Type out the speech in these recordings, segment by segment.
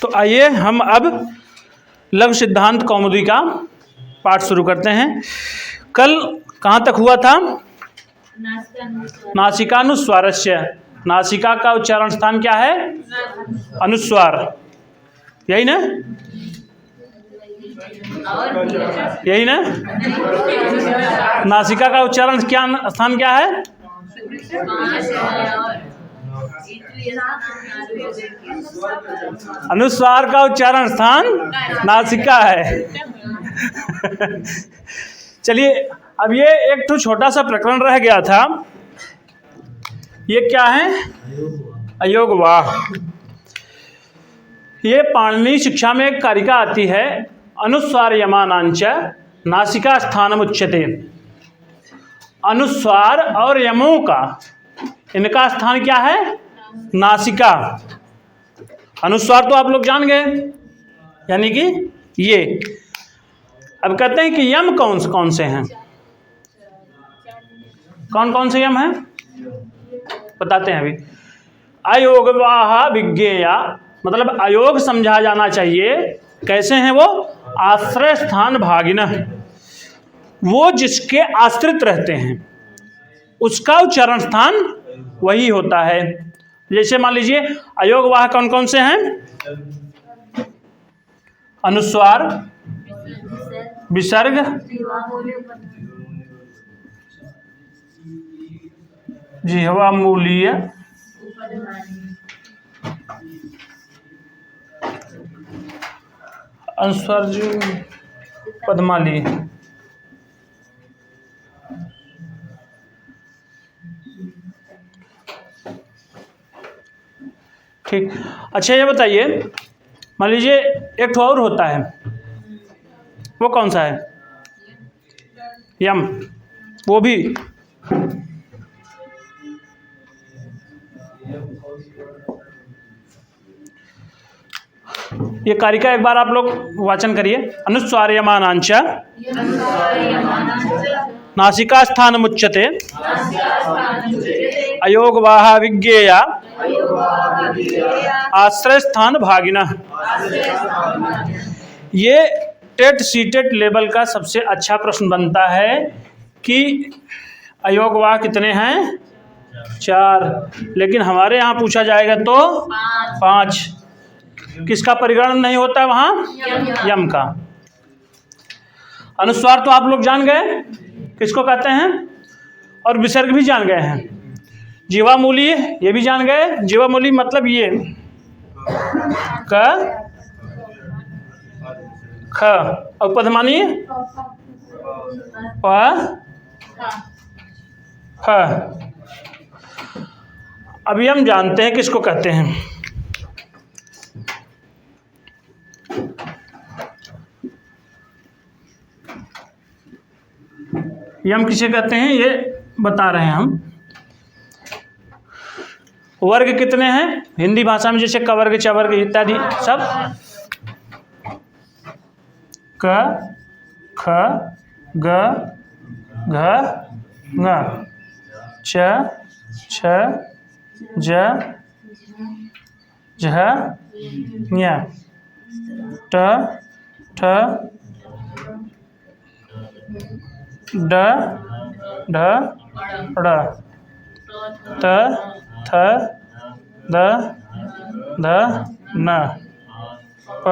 तो आइए हम अब लघु सिद्धांत कौमुदी का पाठ शुरू करते हैं। कल कहाँ तक हुआ था? नासिकानुस्वारस्य। नासिका का उच्चारण स्थान क्या है? अनुस्वार, यही ना? यही ना? नासिका का उच्चारण स्थान क्या है? अनुस्वार का उच्चारण स्थान नासिका है। चलिए, अब ये एक तो छोटा सा प्रकरण रह गया था। ये क्या है? अयोगवाह। ये पाणिनि शिक्षा में एक कारिका आती है, अनुस्वार यमानांच नासिका स्थानम उच्यते। अनुस्वार और यमों का, इनका स्थान क्या है? नासिका। अनुस्वार तो आप लोग जान गए, यानी कि ये। अब कहते हैं कि यम कौन कौन से हैं? कौन कौन से यम हैं बताते हैं अभी। अयोगवाह विज्ञेया, मतलब अयोग समझा जाना चाहिए। कैसे हैं वो? आश्रय स्थान भागिनः, वो जिसके आश्रित रहते हैं उसका उच्चारण स्थान वही होता है। जैसे मान लीजिए अयोगवाह कौन कौन से हैं? अनुस्वार, विसर्ग, जिह्वा मूलीय, अनुस्वार पद्माली। ठीक। अच्छा, ये बताइए, मान लीजिए एक ठो और होता है, वो कौन सा है? यम। वो भी ये कारिका एक बार आप लोग वाचन करिए। अनुस्वार यमानांच नासिका स्थानमुच्यते अयोगवाह विज्ञेया आश्रय स्थान भागिनः। ये टेट सीटेट लेवल का सबसे अच्छा प्रश्न बनता है कि अयोगवाह कितने हैं? 4। लेकिन हमारे यहाँ पूछा जाएगा तो 5। किसका परिगणन नहीं होता वहाँ? यम का। अनुस्वार तो आप लोग जान गए किसको कहते हैं, और विसर्ग भी जान गए हैं। जिह्वा मूली ये भी जान गए। जिह्वा मूली मतलब ये क ख, और पद्मानी प ह। अभी हम जानते हैं किसको कहते हैं। यम किसे कहते हैं ये बता रहे हैं हम। वर्ग कितने हैं हिंदी भाषा में? जैसे कवर्ग, चवर्ग इत्यादि सब। क, ख, ग, घ, ङ, च, छ, ज, झ, ञ, ट, ठ, ड, ढ, ड़, त, थ, द, ध, न, प,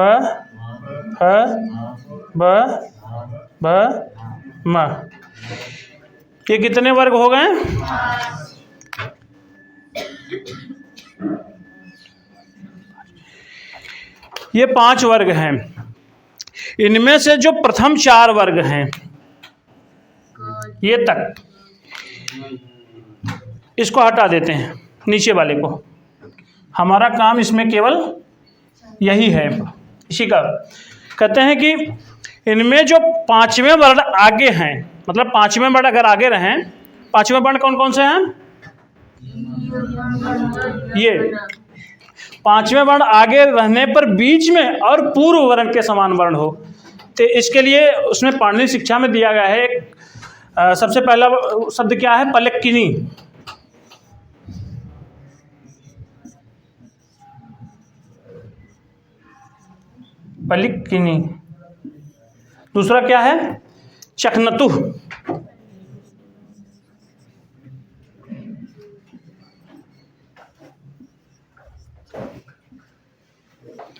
फ, ब, भ, म। ये कितने वर्ग हो गए? ये 5 वर्ग हैं। इनमें से जो प्रथम 4 वर्ग हैं, ये तक, इसको हटा देते हैं, नीचे वाले को। हमारा काम इसमें केवल यही है। इसी का कहते हैं कि इनमें जो 5वें वर्ण आगे हैं, मतलब 5वें वर्ण अगर आगे रहें, 5वें वर्ण कौन कौन से हैं? ये 5वें वर्ण आगे रहने पर बीच में और पूर्व वर्ण के समान वर्ण हो, तो इसके लिए उसमें पाणिनि शिक्षा में दिया गया है। सबसे पहला शब्द क्या है? पलक्किनी। पलिकिनी। दूसरा क्या है? चकनतु।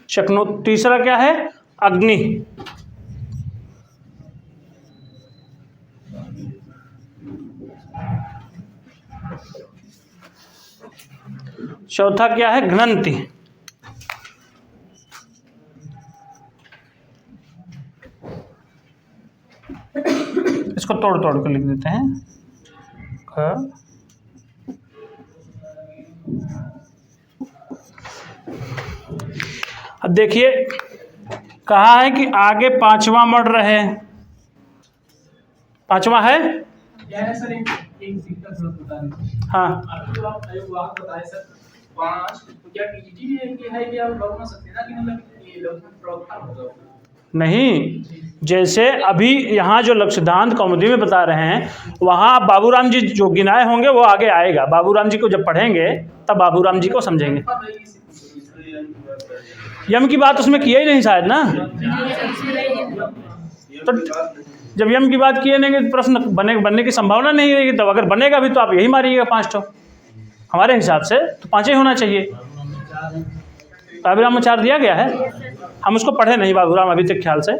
चकनो। तीसरा क्या है? अग्नि। चौथा क्या है? घ्नन्ति। इसको तोड़ तोड़ कर लिख देते हैं। अब देखिए कहा है कि आगे पांचवा मर्डर है। पांचवा है सर एक दिक्कत बता रहे। हाँ आपको आप आयोग बताए सर 5 तो क्या टीजीटी है कि आप लॉग में सकते ना कि मतलब ये लॉग में प्रावधान होगा? नहीं, जैसे अभी यहाँ जो लक्ष्यदांत कौमुदी में बता रहे हैं वहाँ बाबूराम जी जो गिनाए होंगे वो आगे आएगा। बाबूराम जी को जब पढ़ेंगे तब बाबूराम जी को समझेंगे। यम की बात उसमें किया ही नहीं शायद ना। तो जब यम की बात किए नहीं तो प्रश्न बनने की संभावना नहीं रहेगी। तब अगर बनेगा भी तो आप यही मारिएगा 5 ठो। हमारे हिसाब से तो 5 ही होना चाहिए। बाबूराम में 4 दिया गया है, हम उसको पढ़े नहीं बाबूराम अभी तक ख्याल से।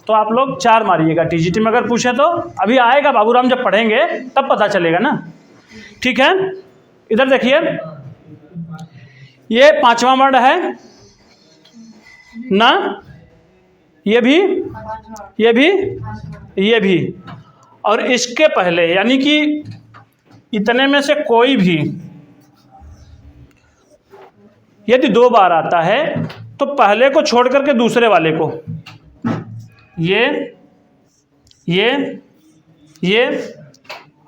तो आप लोग 4 मारिएगा। टीजीटी में अगर पूछे तो अभी आएगा, बाबूराम जब पढ़ेंगे तब पता चलेगा ना। ठीक है, इधर देखिए ये 5वां वर्ड है ना, ये भी, ये भी, ये भी। और इसके पहले यानी कि इतने में से कोई भी यदि 2 बार आता है तो पहले को छोड़ करके दूसरे वाले को, ये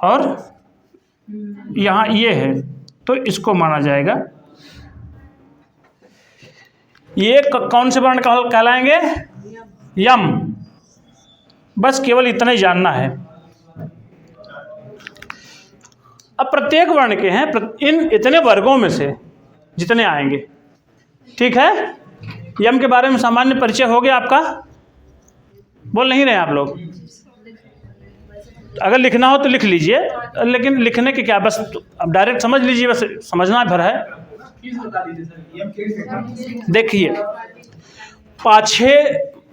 और यहाँ ये है तो इसको माना जाएगा। ये कौन से वर्ण कहलाएंगे? यम। बस केवल इतना ही जानना है। अब प्रत्येक वर्ण के हैं इन इतने वर्गों में से जितने आएंगे। ठीक है, यम के बारे में सामान्य परिचय हो गया आपका? बोल नहीं रहे आप लोग? अगर लिखना हो तो लिख लीजिए, लेकिन लिखने के क्या, बस अब डायरेक्ट समझ लीजिए, बस समझना भर है। देखिए पाछे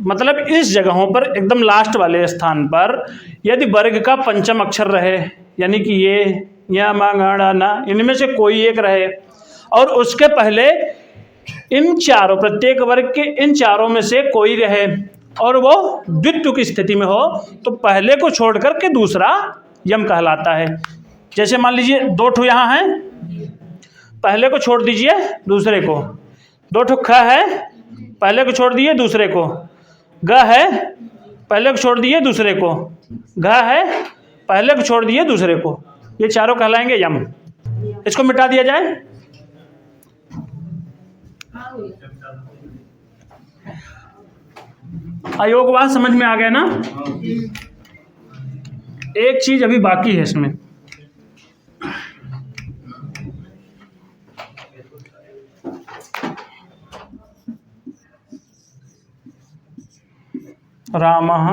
मतलब इस जगहों पर एकदम लास्ट वाले स्थान पर यदि वर्ग का पंचम अक्षर रहे, यानी कि ये या मांगड़ा ना, इनमें से कोई एक रहे और उसके पहले इन चारों, प्रत्येक वर्ग के इन चारों में से कोई रहे और वो द्वित्व की स्थिति में हो तो पहले को छोड़ करके दूसरा यम कहलाता है। जैसे मान लीजिए 2 ठो यहाँ हैं, पहले को छोड़ दीजिए दूसरे को। 2 ठो ख है, पहले को छोड़ दिए दूसरे को। ग है, पहले को छोड़ दिए दूसरे को। घ है, पहले को छोड़ दिए दूसरे को। ये चारों कहलाएंगे यम। इसको मिटा दिया जाए। अयोगवाह समझ में आ गया ना? एक चीज अभी बाकी है इसमें। रामः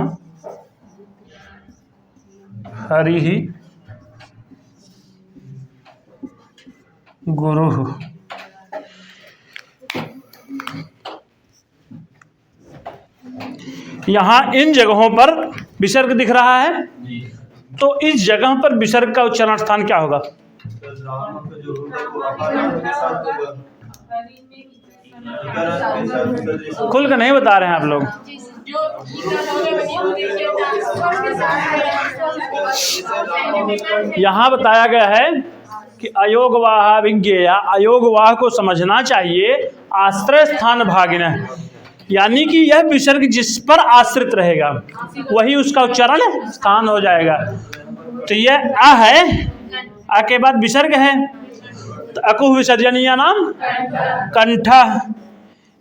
हरिः गुरुः। यहाँ इन जगहों पर विसर्ग दिख रहा है, तो इस जगह पर विसर्ग का उच्चारण स्थान क्या होगा? खुल कर नहीं बता रहे हैं आप लोग। यहाँ बताया गया है कि अयोगवाह विज्ञेया, अयोगवाह को समझना चाहिए आश्रय स्थान भागिनः, यानी कि यह विसर्ग जिस पर आश्रित रहेगा वही उसका उच्चारण स्थान हो जाएगा। तो यह अ है, अ के बाद विसर्ग है तो अकुह विसर्जनीय नाम कंठ।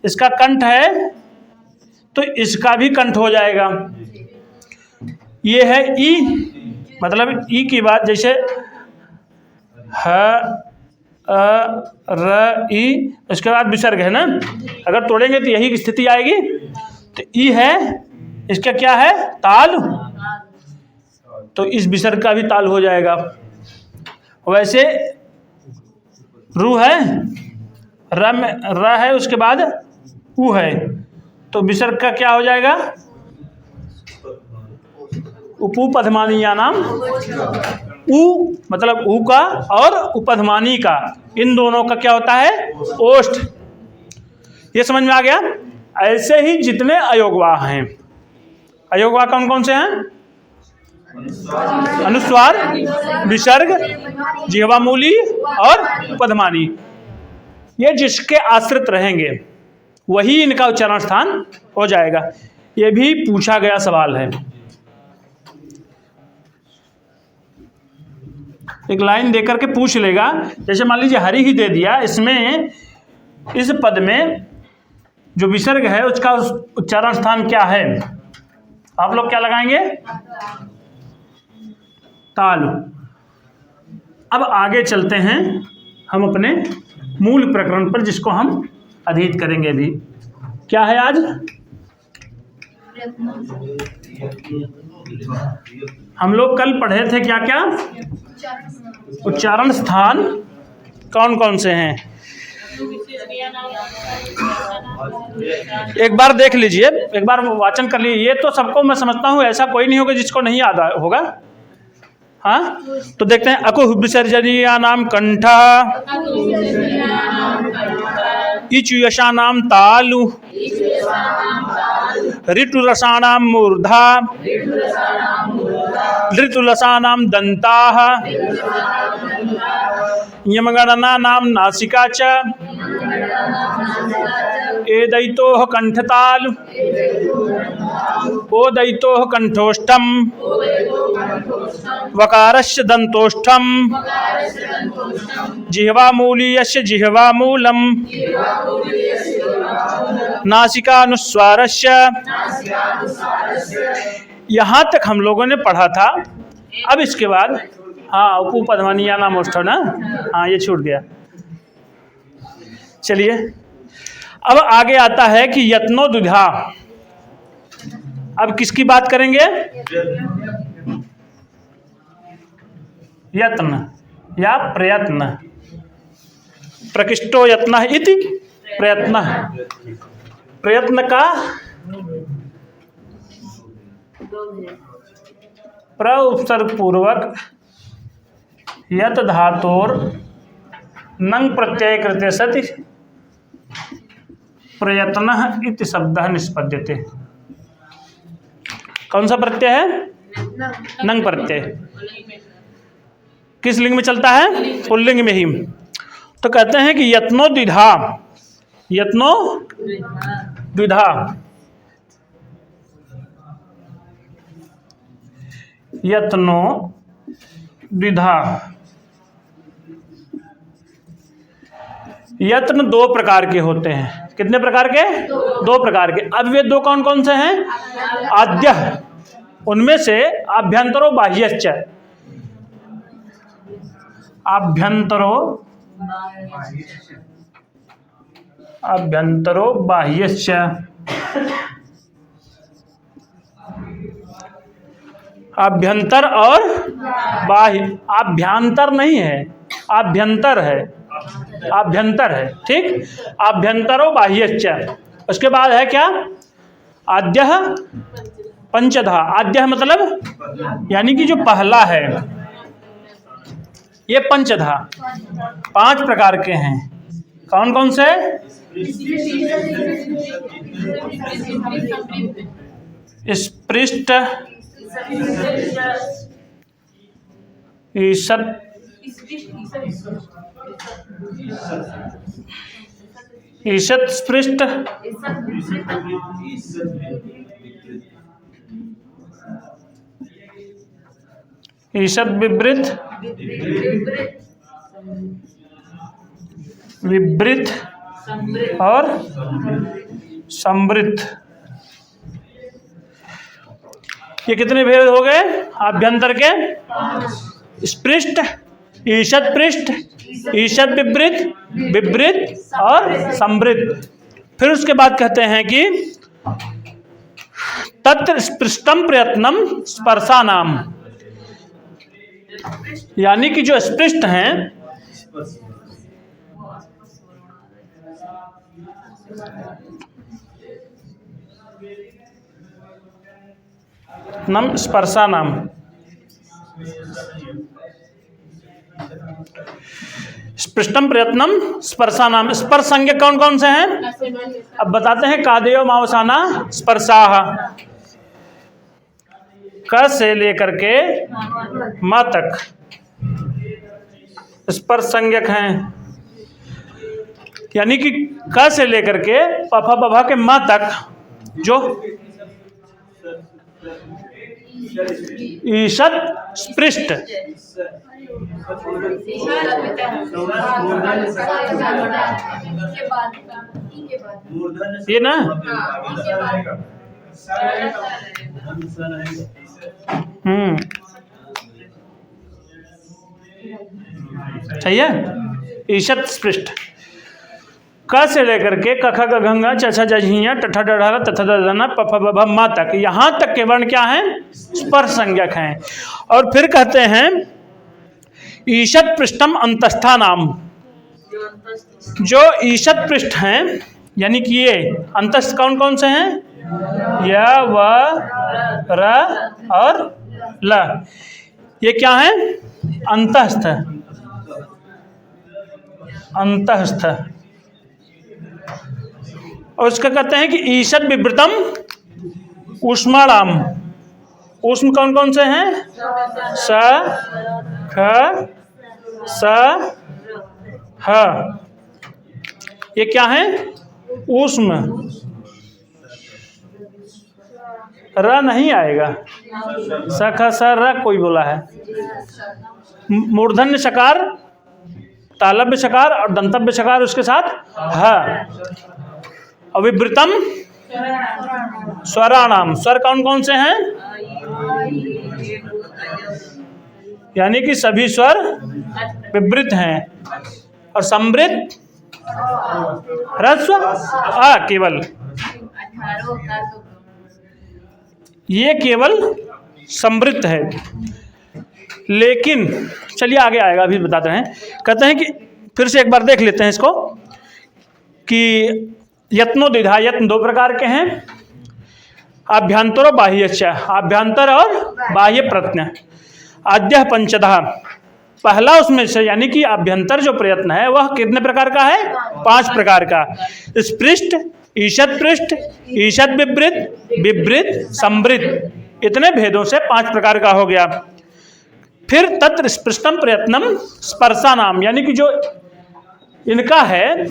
इसका कंठ है तो इसका भी कंठ हो जाएगा। ये है ई, मतलब ई की बात, जैसे ह र ई, उसके बाद विसर्ग है ना, अगर तोड़ेंगे तो यही स्थिति आएगी। तो ई है, इसका क्या है ताल, तो इस विसर्ग का भी ताल हो जाएगा। वैसे रू है, र में र है, उसके बाद ऊ है, तो विसर्ग का क्या हो जाएगा, उपपधमानीया नाम, ऊ मतलब ऊ का और उपधमानी का, इन दोनों का क्या होता है ओष्ठ। ये समझ में आ गया। ऐसे ही जितने अयोगवाह हैं, अयोगवाह कौन कौन से हैं, अनुस्वार, विसर्ग, जिह्वामूली और उपधमानी, ये जिसके आश्रित रहेंगे वही इनका उच्चारण स्थान हो जाएगा। ये भी पूछा गया सवाल है। एक लाइन देकर के पूछ लेगा, जैसे मान लीजिए हरि ही दे दिया, इसमें इस पद में जो विसर्ग है उसका उच्चारण स्थान क्या है, आप लोग क्या लगाएंगे, ताल। अब आगे चलते हैं हम अपने मूल प्रकरण पर, जिसको हम अधीत करेंगे अभी। क्या है आज, हम लोग कल पढ़े थे क्या क्या, उच्चारण स्थान कौन कौन से हैं। एक बार देख लीजिए, एक बार वाचन कर लीजिए। ये तो सबको मैं समझता हूँ, ऐसा कोई नहीं होगा जिसको नहीं याद होगा। हाँ, तो देखते हैं। अकुह विसर्जनीया नाम कंठ, इचु यशानाम तालु, ऋतुरसानाम मूर्धा, ऋतुलसानाम दंताः, यमगणनानाम नासिका च, एदैतोः कंठताल, ओदैतोः कंठोष्ठम, वकारस्य दंतोष्ठम, जिह्वामूलीयस्य जिह्वामूलम, नासिकानुस्वारस्य। यहाँ तक हम लोगों ने पढ़ा था। अब इसके बाद हाँ, उपपधमानीया नाम ओष्ठ ना, हाँ ये छूट गया। चलिए अब आगे आता है कि यत्नो द्विधा। अब किसकी बात करेंगे, यत्न या प्रयत्न। प्रकृष्टो यत्न इति प्रयत्न, प्रयत्न का प्र उपसर्ग पूर्वक यत धातोर नंग प्रत्यय कृते सति प्रयत्नः इति शब्दः निष्पद्यते। कौन सा प्रत्यय है, नंग प्रत्यय। किस लिंग में चलता है, पुल्लिंग में ही। तो कहते हैं कि यत्नो द्विधा, यत्नो द्विधा, यत्नो द्विधा। यत्न दो प्रकार के होते हैं। कितने प्रकार के, दो प्रकार के। अब वे दो कौन कौन से हैं, आद्य, उनमें से आभ्यंतरो बाह्यश्च, आभ्यंतरो आभ्यंतरो बाह्यश्च। आभ्यंतर और बाह्य, आभ्यंतर नहीं है, आभ्यंतर है, आभ्यंतर है, ठीक। आभ्यंतरो बाह्यश्च। उसके बाद है क्या, आद्यः पंचधा। आद्यः मतलब यानी कि जो पहला है, ये पंचधा, पांच प्रकार के हैं। कौन कौन से, स्पृष्ट, ईषत्, ईषत् स्पृष्ट, ईषत् विवृत, विवृत और संवृत। ये कितने भेद हो गए आभ्यंतर के, स्पृष्ट, ईषद पृष्ठ, ईषद विपरीत, विपरीत और समृद्ध। फिर उसके बाद कहते हैं कि तत्र स्पृष्टम प्रयत्नम स्पर्शानाम, यानी कि जो स्पृष्ट हैं नम स्पर्शानाम, स्पृष्टम प्रयत्नम स्पर्शानाम। स्पर्श संज्ञक कौन कौन से हैं? अब बताते हैं। कादेव मावसाना स्पर्शाह, क से लेकर के म तक स्पर्श संज्ञक हैं, यानी कि क से लेकर के पफा बभा के म तक जो ईषद स्पृष्ट, ये ना सही है। ईषद स्पृष्ट क से लेकर के कख गंगा चछा जझिया टठा डढ़ा तथा दधना पफ बभ मा तक, यहाँ तक के वर्ण क्या हैं? स्पर्श संज्ञक हैं। और फिर कहते हैं ईषद पृष्ठम अंतस्था नाम, जो ईषद पृष्ठ हैं यानी कि ये अंतस्थ कौन कौन से हैं? य व र और ल, ये क्या है? अंतस्थ, अंतस्थ। और उसका कहते हैं कि ईषद विवृतम ऊष्माणाम, ऊष्म कौन कौन से हैं? स ख स ह, ये क्या है? ऊष्म। र नहीं आएगा, स ख स र कोई बोला है। मूर्धन्य शकार, तालव्य शकार और दंतव्य शकार उसके साथ ह। अविवृतम स्वराणाम, स्वर कौन कौन से हैं? यानी कि सभी स्वर विवृत हैं। और समृद्ध ह्रस्व आ केवल, ये केवल समृद्ध है। लेकिन चलिए आगे आएगा, अभी बताते हैं। कहते हैं कि फिर से एक बार देख लेते हैं इसको कि यत्नोद्विधा, यत्न दो प्रकार के हैं, आभ्यंतर और बाह्य। आभ्यंतर और बाह्य प्रयत्न। आद्य पंचधा, पहला उसमें से यानी कि आभ्यंतर जो प्रयत्न है वह कितने प्रकार का है? 5 प्रकार का। स्पृष्ट, ईषद पृष्ठ, ईषद विवृत, विवृत, समृद्ध, इतने भेदों से 5 प्रकार का हो गया। फिर तत्र स्पृष्टम प्रयत्नम स्पर्शानाम, यानी कि जो इनका है,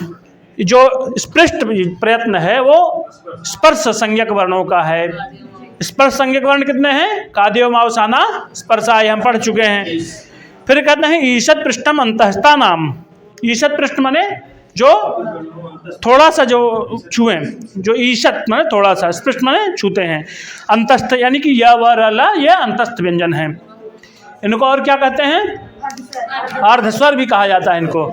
जो स्पृष्ट प्रयत्न है वो स्पर्श संज्ञक वर्णों का है। स्पर्श संज्ञक वर्ण कितने हैं? कादेव मावसाना स्पर्शाय, हम पढ़ चुके हैं। फिर कहते हैं ईषद पृष्ठम अंतस्था नाम। ईषद पृष्ठ माने जो थोड़ा सा जो छुए, जो ईषद माने थोड़ा सा, स्पृष्ट माने छूते हैं। अंतस्थ यानी कि य व र ल, ये अंतस्थ व्यंजन है। इनको और क्या कहते हैं? अर्धस्वर भी कहा जाता है इनको।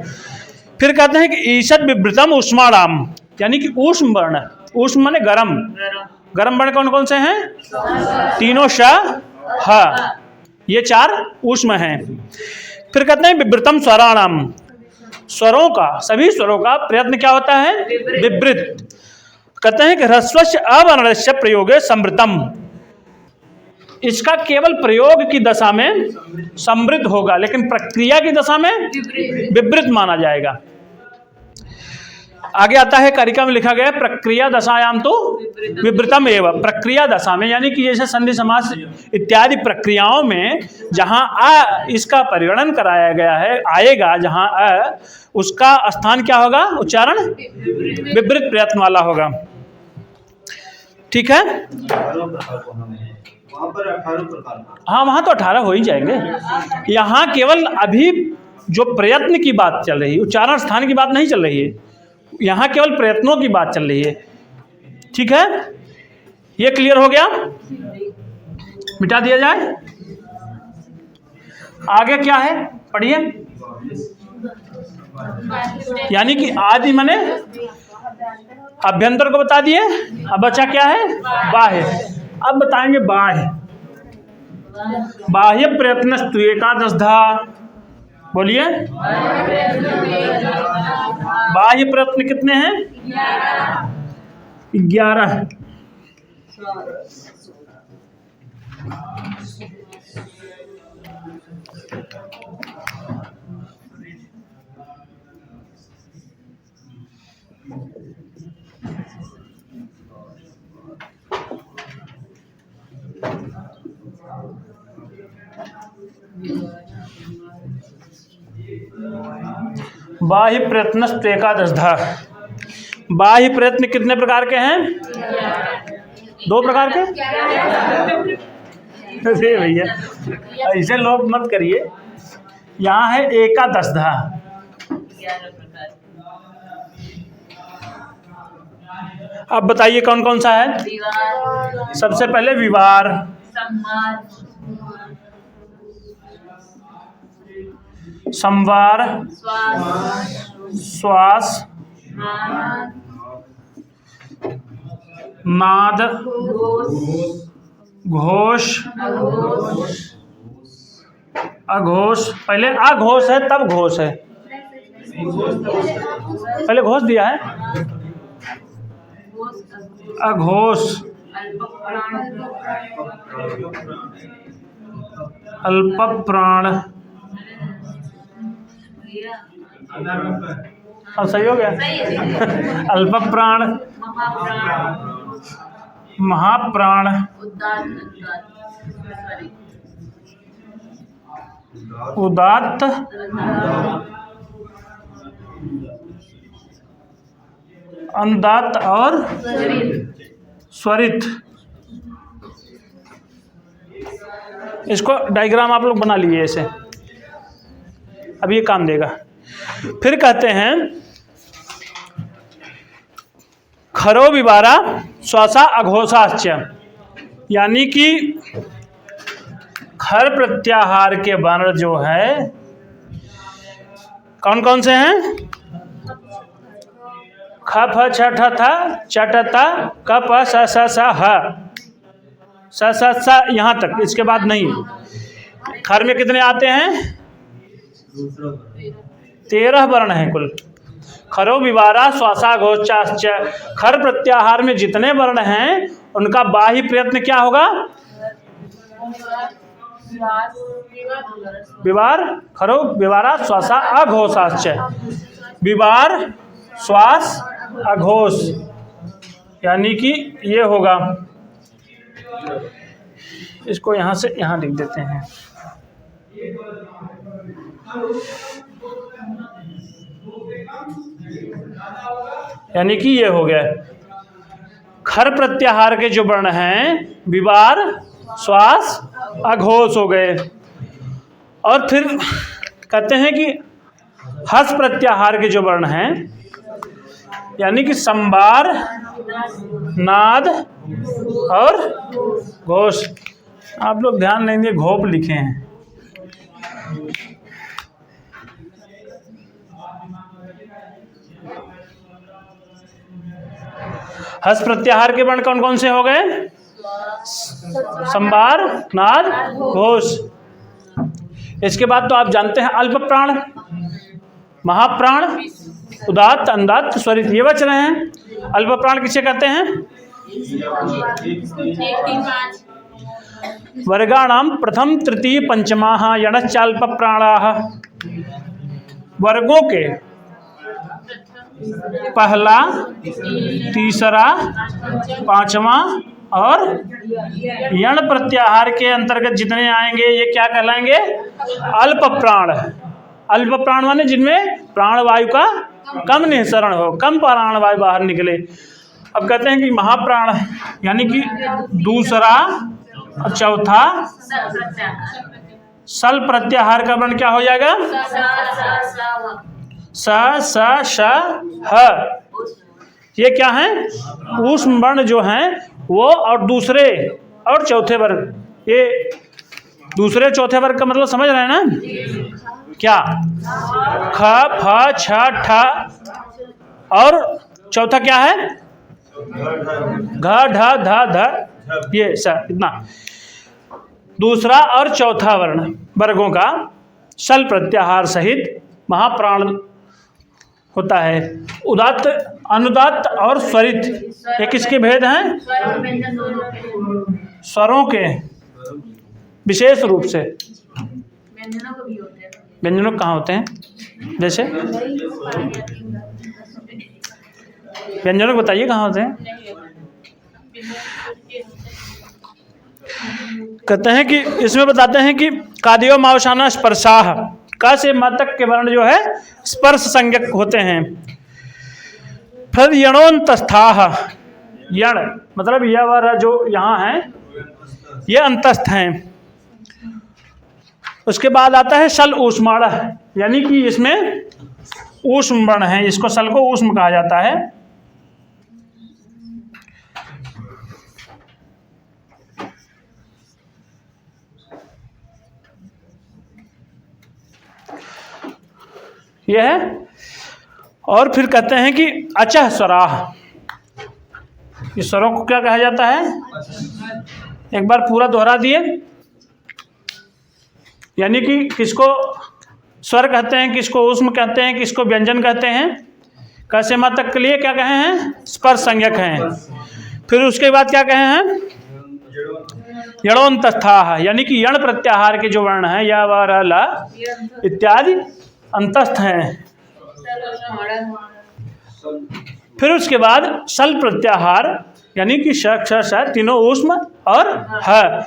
फिर कहते हैं कि ईषद विवृतम ऊष्माणाम, यानी कि ऊष्म वर्ण। ऊष्म माने गरम, गरम वर्ण कौन कौन से हैं? तीनों श ह, ये 4 ऊष्म हैं। फिर कहते हैं विवृतम स्वराणाम, स्वरों का, सभी स्वरों का प्रयत्न क्या होता है? विवृत। कहते हैं कि ह्रस्वस्य अवर्णस्य प्रयोगे समृतम, इसका केवल प्रयोग की दशा में समृद्ध होगा, लेकिन प्रक्रिया की दशा में विवृत माना जाएगा। आगे आता है, कारिका में लिखा गया है प्रक्रिया दशायाम तो विवृतम एवं। प्रक्रिया दशा में यानी कि जैसे संधि समास इत्यादि प्रक्रियाओं में जहाँ अ इसका परिगणन कराया गया है, आएगा जहाँ अ, उसका स्थान क्या होगा? उच्चारण विवृत प्रयत्न वाला होगा। ठीक है, हाँ वहाँ तो 18 हो ही जाएंगे। यहाँ केवल अभी जो प्रयत्न की बात चल रही है, उच्चारण स्थान की बात नहीं चल रही है, यहाँ केवल प्रयत्नों की बात चल रही है। ठीक है, ये क्लियर हो गया? मिटा दिया जाए। आगे क्या है पढ़िए। यानी कि आदि माने अभ्यंतर को बता दिए, अब बचा क्या है? बाह्य। अब बताएंगे बाह्य। बाह्य प्रयत्नस्तु एकादशधा। बोलिए, बाह्य प्रयत्न कितने हैं? 11। बाह्य प्रयत्नस्तु एकादशधा। बाह्य प्रयत्न कितने प्रकार के हैं? 2 प्रकार के। अरे भैया ऐसे लोग मत करिए, यहाँ है एकादशधा। अब बताइए कौन कौन सा है? सबसे पहले विवार, संवार, श्वास, नाद, घोष, अघोष। पहले अघोष है तब घोष है, पहले घोष दिया है। अघोष, अल्प प्राण। अब सही हो गया? अल्प प्राण, महाप्राण, उदात्त, अनुदात्त और स्वरित। इसको डायग्राम आप लोग बना लीजिए ऐसे, अब ये काम देगा। फिर कहते हैं खरो विवारा श्वासा अघोषाश्च, यानी कि खर प्रत्याहार के वर्ण जो है कौन कौन से हैं? ख फ छ ठ थ च ट त क प स स स ह। स स स यहाँ तक, इसके बाद नहीं। खर में कितने आते हैं? 13 वर्ण हैं कुल। खरो विवारा श्वासा घोषाश्च। खर प्रत्याहार में जितने वर्ण हैं उनका बाह्य प्रयत्न क्या होगा? विवार, खरो विवारा श्वासा अघोषाश्च। विवार, श्वास, अघोष, यानी कि ये होगा। इसको यहाँ से यहाँ लिख देते हैं। यानी कि ये हो गया। खर प्रत्याहार के जो वर्ण हैं विवार, श्वास, अघोष हो गए। और फिर कहते हैं कि हस प्रत्याहार के जो वर्ण हैं यानी कि संवार, नाद और घोष। आप लोग ध्यान देंगे घोप लिखे हैं। हस प्रत्याहार के वर्ण कौन कौन से हो गए? संवार, नाद, घोष। इसके बाद तो आप जानते हैं अल्प प्राण, महाप्राण, उदात्त, अनुदात्त, स्वरित, ये बच रहे हैं। अल्प प्राण किसे कहते हैं? वर्गाणाम प्रथम तृतीय पंचमाः यणश्चाल्प प्राणाः। वर्गों के पहला, तीसरा, पांचवा और यण प्रत्याहार के अंतर्गत जितने आएंगे ये क्या कहलाएंगे? अल्प प्राण। अल्प प्राण माने जिनमें प्राणवायु का कम निःसरण हो, कम प्राणवायु बाहर निकले। अब कहते हैं कि महाप्राण यानी कि दूसरा और चौथा सल प्रत्याहार का वर्ण क्या हो जाएगा? स, स, श, ह। ये क्या है? ऊष्म वर्ण जो हैं वो, और दूसरे और चौथे वर्ग। ये दूसरे चौथे वर्ग का मतलब समझ रहे हैं ना? क्या? ख, फ, छ, ठ और चौथा क्या है? घ, ढ, ध, ध, ये स, इतना। दूसरा और चौथा वर्ण वर्गों का सल प्रत्याहार सहित महाप्राण होता है। उदात्त, अनुदात्त और स्वरित, ये किसके भेद हैं? स्वरों के विशेष रूप से। व्यंजनों को भी होते हैं। व्यंजनों कहाँ होते हैं? जैसे व्यंजनों को बताइए कहाँ होते हैं? कहते हैं कि इसमें बताते हैं कि कादियो मावसाना स्पर्शाह, क से म तक के वर्ण जो है स्पर्श संज्ञक होते हैं। फिर यणोन्तस्थाः, यण मतलब यह वाला जो यहाँ है ये अंतस्थ हैं। उसके बाद आता है सल ऊष्माण, यानी कि इसमें ऊष्म वर्ण है, इसको सल को ऊष्म कहा जाता है। यह है। और फिर कहते हैं कि अचह स्वराह, इस स्वरों को क्या कहा जाता है? एक बार पूरा दोहरा दिए। यानी कि किसको स्वर कहते हैं, किसको ऊष्म कहते हैं, किसको व्यंजन कहते हैं। कैसे माँ तक के लिए क्या कहे हैं? स्पर्श संज्ञक हैं। फिर उसके बाद क्या कहे हैं? यणोन्तस्थाः, यानी कि यण प्रत्याहार के जो वर्ण हैं या व र ल इत्यादि अंतस्थ हैं। फिर उसके बाद सल प्रत्याहार, यानी कि श, क्ष, श तीनों ऊष्म और ह,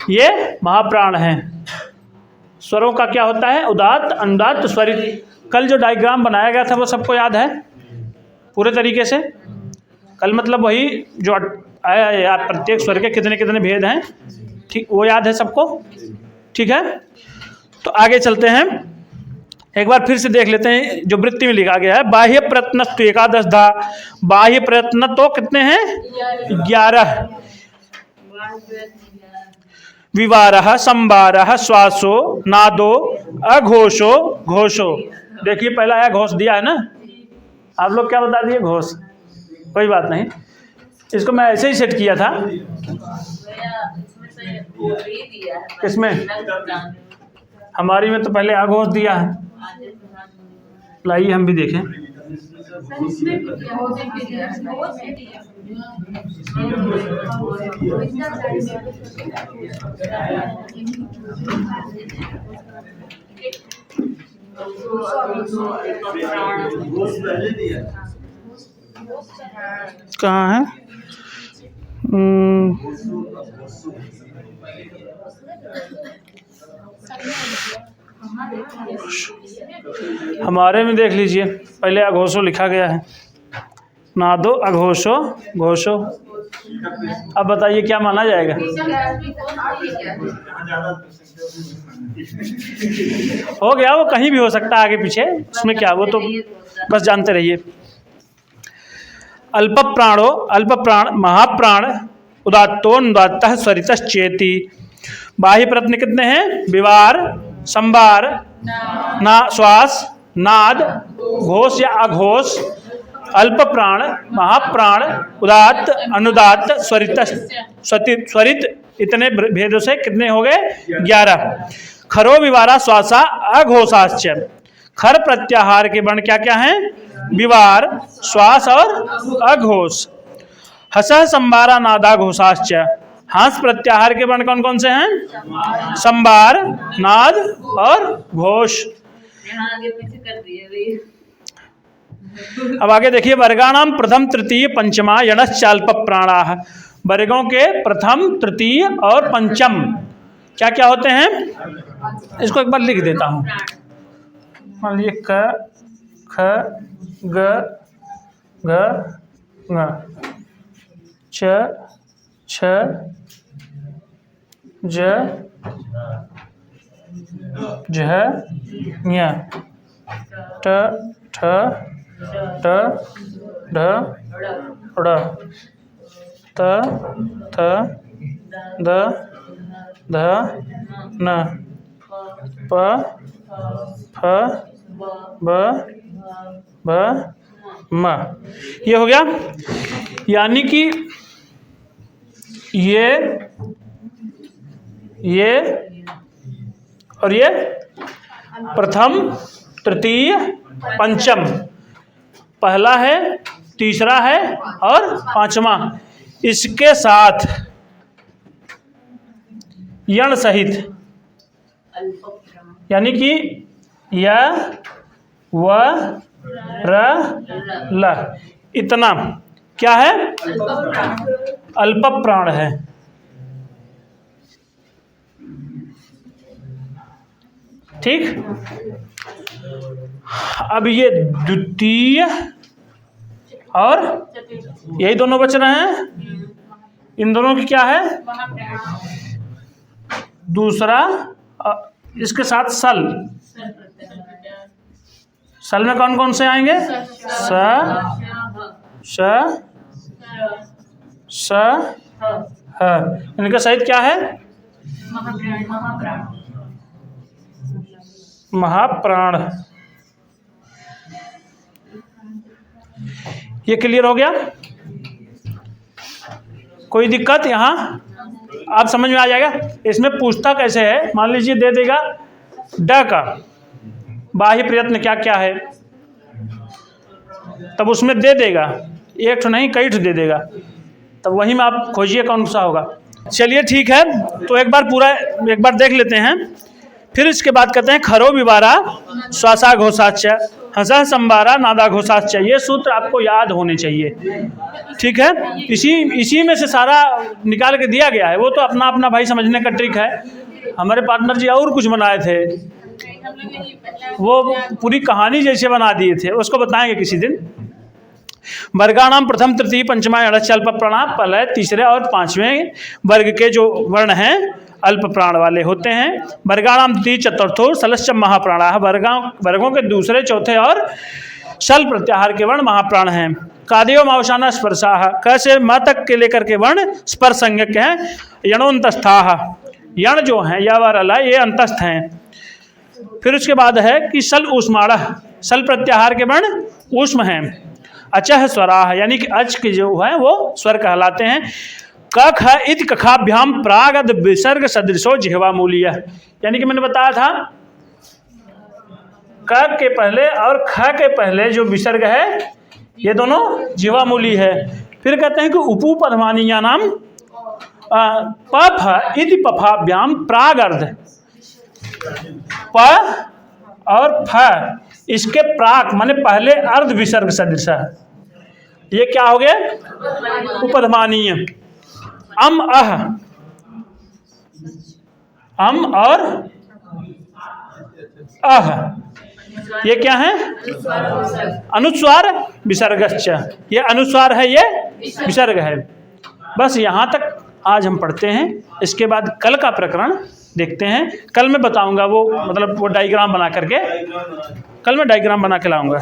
ये महाप्राण हैं। स्वरों का क्या होता है? उदात्त, अनुदात्त, स्वरित। कल जो डायग्राम बनाया गया था वो सबको याद है पूरे तरीके से? कल मतलब वही जो आया है, प्रत्येक स्वर के कितने कितने भेद हैं, ठीक, वो याद है सबको? ठीक है, तो आगे चलते हैं। एक बार फिर से देख लेते हैं जो वृत्ति में लिखा गया है। बाह्य प्रयत्न तो 11 धा, बाह्य प्रयत्न तो कितने हैं? 11। विवारः, संवारः, श्वासो, नादो, अघोषो, घोषो। देखिए पहला आया घोष दिया है ना, आप लोग क्या बता दिए? घोष। कोई बात नहीं, इसको मैं ऐसे ही सेट किया था। किसमें? हमारी में तो पहले अघोष दिया है। लाइए हम भी देखें। कहाँ है? हमारे में देख लीजिए, पहले अघोषो लिखा गया है। नादो, अघोषो, घोषो। अब बताइए क्या माना जाएगा? हो गया, वो कहीं भी हो सकता है, आगे पीछे, उसमें क्या, वो तो बस जानते रहिए। अल्प प्राणो, अल्प प्राण, महाप्राण, उदात्तो, अनुदात्तः, स्वरितश्चेति। बाह्य प्रयत्न कितने हैं? विवार, संवार, ना, श्वास, नाद, घोष या अघोष, अल्प प्राण, महाप्राण, उदात्त, अनुदात्त, स्वरित, इतने भेदों से कितने हो गए? 11। खरो, विवारा, श्वासा, अघोषाश्च। खर प्रत्याहार के वर्ण क्या क्या हैं? विवार, श्वास और अघोष। हसः, संवारा, नादा, घोषाश्च। हास प्रत्याहार के वर्ण कौन कौन से हैं? संवार, नाद और घोष। अब आगे देखिए, वर्गाणाम प्रथम, तृतीय, पंचमा यणश्चाल्प प्राणाः। वर्गों के प्रथम, तृतीय और पंचम क्या क्या होते हैं? इसको एक बार लिख देता हूँ। मान लीजिए क, ख, ग, घ, ङ, च, छ, ज, झ, ञ, ट, ठ, ड, ढ, ड़, त, थ, द, ध, न, प, फ ब भ म। ये हो गया, यानी कि ये और ये प्रथम तृतीय पंचम, पहला है, तीसरा है और पांचवा, इसके साथ यण सहित, यानी कि य व र ल, इतना क्या है? अल्प प्राण है। ठीक। अब ये द्वितीय और यही दोनों बच रहे हैं, इन दोनों की क्या है? दूसरा, इसके साथ सल। सल में कौन कौन से आएंगे? स श ह। इनके सहित क्या है? महाप्राण। ये क्लियर हो गया? कोई दिक्कत यहाँ? आप समझ में आ जाएगा। इसमें पूछता कैसे है, मान लीजिए दे देगा ड का बाह्य प्रयत्न क्या क्या है, तब उसमें दे देगा, एक ठो नहीं कई ठो दे देगा, तब वही में आप खोजिए कौन सा होगा। चलिए ठीक है, तो एक बार देख लेते हैं। फिर इसके बाद कहते हैं खरो विवारा श्वासा घोषाच हंसा संबारा नादा घोषाच। ये सूत्र आपको याद होने चाहिए। ठीक है, इसी में से सारा निकाल के दिया गया है। वो तो अपना अपना भाई समझने का ट्रिक है। हमारे पार्टनर जी और कुछ बनाए थे, वो पूरी कहानी जैसे बना दिए थे, उसको बताएंगे किसी दिन। वर्गाणाम प्रथम तृतीय पंचमा अल्प प्राण, पहले तीसरे और पांचवें वर्ग के जो वर्ण हैं अल्प प्राण वाले होते हैं। वर्गाणाम द्वितीय चतुर्थो सलश्च महाप्राणा, वर्गों के दूसरे चौथे और सल प्रत्याहार के वर्ण महाप्राण हैं। कादेव मावसाना स्पर्शाह, कैसे म तक के लेकर के वर्ण स्पर्श संज्ञक हैं। यणोन्तस्थाः, यण जो हैं या वरला ये अंतस्थ हैं। फिर उसके बाद है कि सल ऊष्माण, सल प्रत्याहार के वर्ण ऊष्म हैं। अचह स्वराः, यानी कि अच के जो है वो स्वर कहलाते हैं। कख इति कखाभ्याम प्रागद विसर्ग सदृशो जिह्वा मूलीय, यानी कि मैंने बताया था क के पहले और ख के पहले जो विसर्ग है ये दोनों जिह्वा मूली है। फिर कहते हैं कि उपपदमानीया नाम पफ इति पफाभ्याम प्रागर्ध, प और फ इसके प्राक माने पहले अर्ध विसर्ग सदृश, ये क्या हो गया? उपधमानीय। अम अह, अम और अह ये क्या है? अनुस्वार विसर्गश्च, ये अनुस्वार है, ये विसर्ग है। बस यहाँ तक आज हम पढ़ते हैं। इसके बाद कल का प्रकरण देखते हैं। कल मैं बताऊंगा वो, मतलब वो डायग्राम बना करके, कल मैं डायग्राम बना के लाऊंगा।